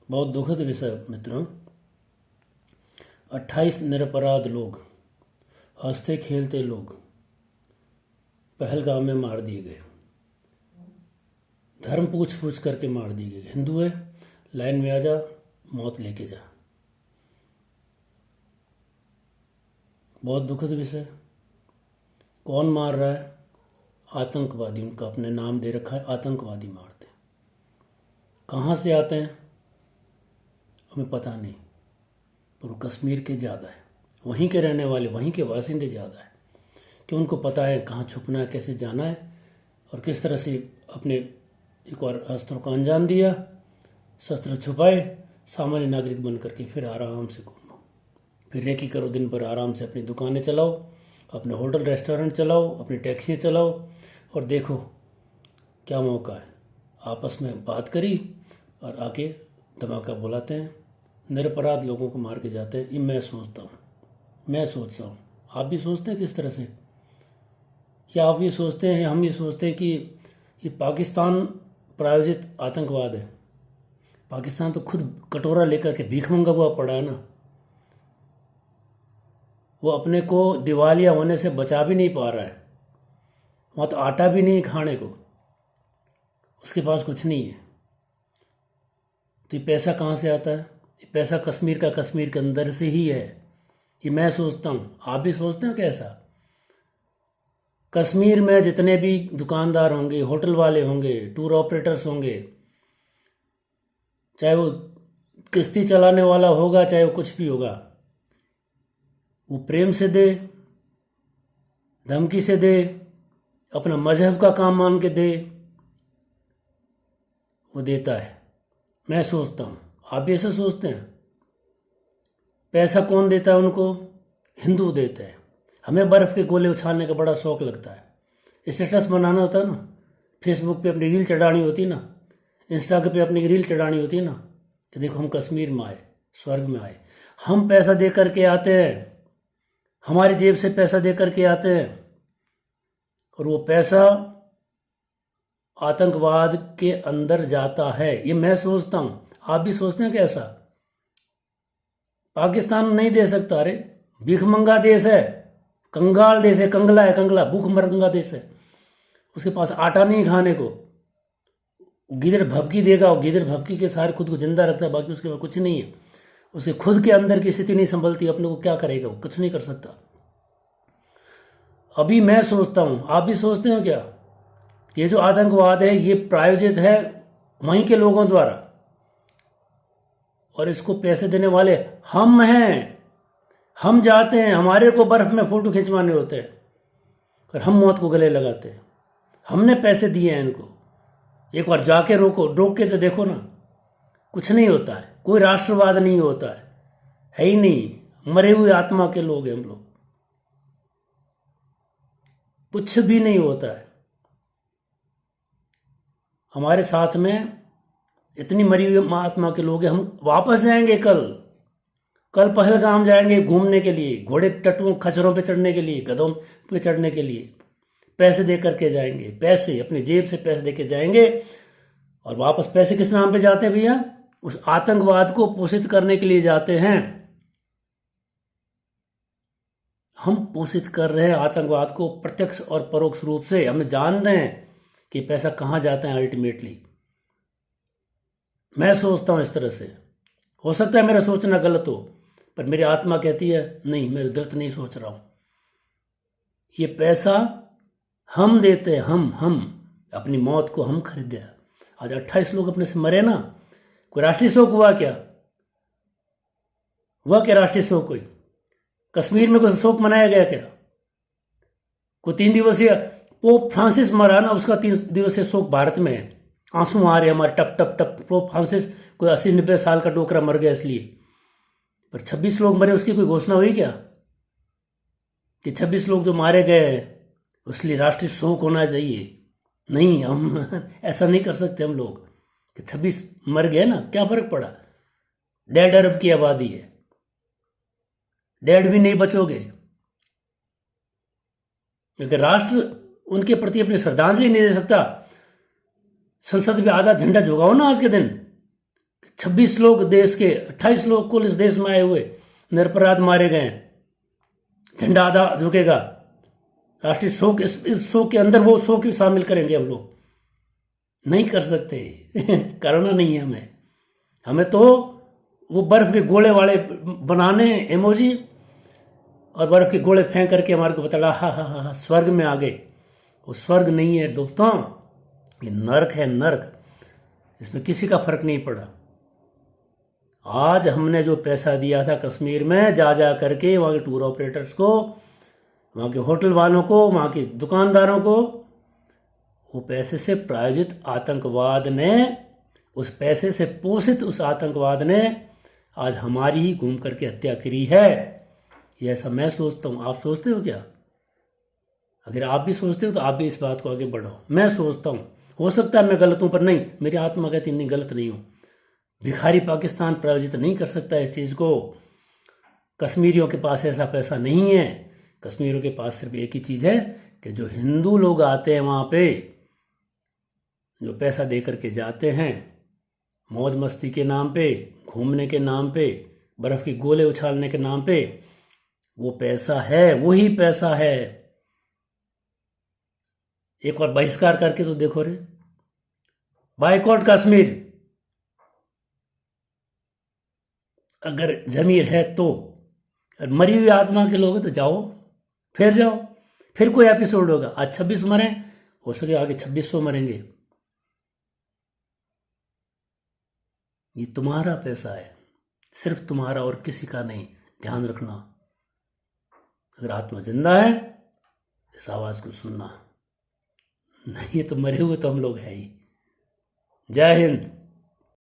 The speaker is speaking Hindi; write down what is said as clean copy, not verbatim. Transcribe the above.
बहुत दुखद विषय मित्रों। 28 निरपराध लोग, हंसते खेलते लोग पहलगाम में मार दिए गए। धर्म पूछ पूछ करके मार दिए गए। हिंदू है, लाइन में आ जा, मौत लेके जा। बहुत दुखद विषय। कौन मार रहा है? आतंकवादी। उनका अपने नाम दे रखा है, आतंकवादी मारते। कहाँ से आते हैं हमें पता नहीं, पर वो कश्मीर के ज़्यादा है। वहीं के रहने वाले, वहीं के बासिंदे ज़्यादा है कि उनको पता है कहाँ छुपना है, कैसे जाना है और किस तरह से अपने एक और अस्त्रों को अंजाम दिया। शस्त्र छुपाए, सामान्य नागरिक बन करके फिर आराम से घूमो, फिर रेकी करो, दिन भर आराम से अपनी दुकानें चलाओ, अपने होटल रेस्टोरेंट चलाओ, अपनी टैक्सियाँ चलाओ और देखो क्या मौका है। आपस में बात करी और आके धमाका बुलाते हैं, निरपराध लोगों को मार के जाते हैं। ये मैं सोचता हूँ, मैं सोचता हूँ। आप भी सोचते हैं किस तरह से? क्या आप ये सोचते हैं, हम ये सोचते हैं कि ये पाकिस्तान प्रायोजित आतंकवाद है? पाकिस्तान तो खुद कटोरा लेकर के भीख मंगा हुआ पड़ा है ना। वो अपने को दिवालिया होने से बचा भी नहीं पा रहा है। वहाँ तो आटा भी नहीं खाने को, उसके पास कुछ नहीं है। तो ये पैसा कहाँ से आता है? ये पैसा कश्मीर का, कश्मीर के अंदर से ही है। ये मैं सोचता हूँ। आप भी सोचते हैं कैसा? कश्मीर में जितने भी दुकानदार होंगे, होटल वाले होंगे, टूर ऑपरेटर्स होंगे, चाहे वो किश्ती चलाने वाला होगा, चाहे वो कुछ भी होगा, वो प्रेम से दे, धमकी से दे, अपना मजहब का काम मान के दे, वो देता है। मैं सोचता हूँ, आप भी ऐसा सोचते हैं? पैसा कौन देता है उनको? हिंदू देते हैं। हमें बर्फ़ के गोले उछालने का बड़ा शौक लगता है। स्टेटस बनाना होता है ना, फेसबुक पे अपनी रील चढ़ानी होती ना, इंस्टा पे अपनी रील चढ़ानी होती ना कि देखो हम कश्मीर में आए, स्वर्ग में आए। हम पैसा दे करके आते हैं, हमारी जेब से पैसा दे करके आते हैं और वो पैसा आतंकवाद के अंदर जाता है। ये मैं सोचता हूँ। आप भी सोचते हैं कैसा? पाकिस्तान नहीं दे सकता। अरे भिखमंगा देश है, कंगाल देश है, कंगला है, कंगला भूखमरंगा देश है। उसके पास आटा नहीं खाने को, गिदड़ भभकी देगा, वो गिदड़ भभकी के सारे खुद को जिंदा रखता है, बाकी उसके पास कुछ नहीं है। उसे खुद के अंदर की स्थिति नहीं संभलती, अपने को क्या करेगा? वो कुछ नहीं कर सकता। अभी मैं सोचता हूँ, आप भी सोचते हो क्या? ये जो आतंकवाद है ये प्रायोजित है वहीं के लोगों द्वारा, और इसको पैसे देने वाले हम हैं। हम जाते हैं, हमारे को बर्फ में फोटो खिंचवाने होते हैं और हम मौत को गले लगाते हैं। हमने पैसे दिए हैं इनको। एक बार जाके रोको, रोक के तो देखो ना, कुछ नहीं होता है। कोई राष्ट्रवाद नहीं होता है ही नहीं। मरे हुए आत्मा के लोग हैं हम लोग, कुछ भी नहीं होता है। हमारे साथ में इतनी मरी हुई आत्मा के लोग हैं। हम वापस जाएंगे कल पहलगाम जाएंगे घूमने के लिए, घोड़े टट्टुओं खच्चरों पे चढ़ने के लिए, गधों पे चढ़ने के लिए पैसे दे करके जाएंगे। पैसे अपनी जेब से पैसे दे के जाएंगे और वापस पैसे किस नाम पे जाते हैं भैया? उस आतंकवाद को पोषित करने के लिए जाते हैं। हम पोषित कर रहे हैं आतंकवाद को प्रत्यक्ष और परोक्ष रूप से। हमें जानते हैं कि पैसा कहाँ जाता है अल्टीमेटली। मैं सोचता हूँ इस तरह से। हो सकता है मेरा सोचना गलत हो, पर मेरी आत्मा कहती है नहीं, मैं गलत नहीं सोच रहा हूँ। ये पैसा हम देते हैं, हम अपनी मौत को हम खरीदे। आज 28 लोग अपने से मरे ना। कोई राष्ट्रीय शोक हुआ क्या? हुआ क्या राष्ट्रीय शोक? कोई कश्मीर में कोई शोक मनाया गया क्या? कोई 3 दिवसीय पोप फ्रांसिस मरा ना, उसका 3 दिवसीय शोक भारत में है। आंसू आ रहे हमारे टप टप टप। पोप फ्रांसिस कोई 80-90 साल का डोकरा मर गया इसलिए, पर 26 लोग मरे, उसकी कोई घोषणा हुई क्या कि 26 लोग जो मारे गए उसलिए राष्ट्रीय शोक होना चाहिए? नहीं, हम ऐसा नहीं कर सकते हम लोग कि 26 मर गए ना, क्या फर्क पड़ा? 1.5 अरब की आबादी है, 1.5 भी नहीं बचोगे। अगर राष्ट्र उनके प्रति अपनी श्रद्धांजलि नहीं दे सकता, संसद में आधा झंडा झुकाओ ना आज के दिन। 26 लोग देश के, 28 लोग कुल इस देश में आए हुए निरपराध मारे गए हैं, झंडा आधा झुकेगा, राष्ट्रीय शोक, इस शोक के अंदर वो शोक भी शामिल करेंगे हम लोग? नहीं कर सकते। करना नहीं है हमें। हमें तो वो बर्फ के गोले वाले बनाने इमोजी, और बर्फ के गोले फेंक करके हमारे को बता, हा हा हा हा स्वर्ग में आ गए। वो स्वर्ग नहीं है दोस्तों, ये नरक है, नरक। इसमें किसी का फर्क नहीं पड़ा। आज हमने जो पैसा दिया था कश्मीर में जा जा करके वहाँ के टूर ऑपरेटर्स को, वहाँ के होटल वालों को, वहाँ के दुकानदारों को, वो पैसे से प्रायोजित आतंकवाद ने, उस पैसे से पोषित उस आतंकवाद ने आज हमारी ही घूम करके हत्या करी है। ये ऐसा मैं सोचता हूँ। आप सोचते हो क्या? अगर आप भी सोचते हो तो आप भी इस बात को आगे बढ़ाओ। मैं सोचता हूँ, हो सकता है मैं गलत हूँ, पर नहीं, मेरी आत्मा कहती नहीं, गलत नहीं हूँ। भिखारी पाकिस्तान प्रायोजित नहीं कर सकता इस चीज़ को। कश्मीरियों के पास ऐसा पैसा नहीं है। कश्मीरियों के पास सिर्फ एक ही चीज़ है कि जो हिंदू लोग आते हैं वहाँ पे, जो पैसा दे करके जाते हैं मौज मस्ती के नाम पे, घूमने के नाम पे, बर्फ़ के गोले उछालने के नाम पे, वो पैसा है, वही पैसा है। एक और बहिष्कार करके तो देखो रे, बाइकॉट कश्मीर। अगर जमीर है तो, मरी हुई आत्मा के लोग तो जाओ, फिर जाओ, फिर कोई एपिसोड होगा। आज 26 मरे, हो सके आगे 2600 मरेंगे। ये तुम्हारा पैसा है, सिर्फ तुम्हारा और किसी का नहीं, ध्यान रखना। अगर आत्मा जिंदा है इस आवाज़ को सुनना, नहीं तो मरे हुए तो हम लोग हैं ही। जय हिंद।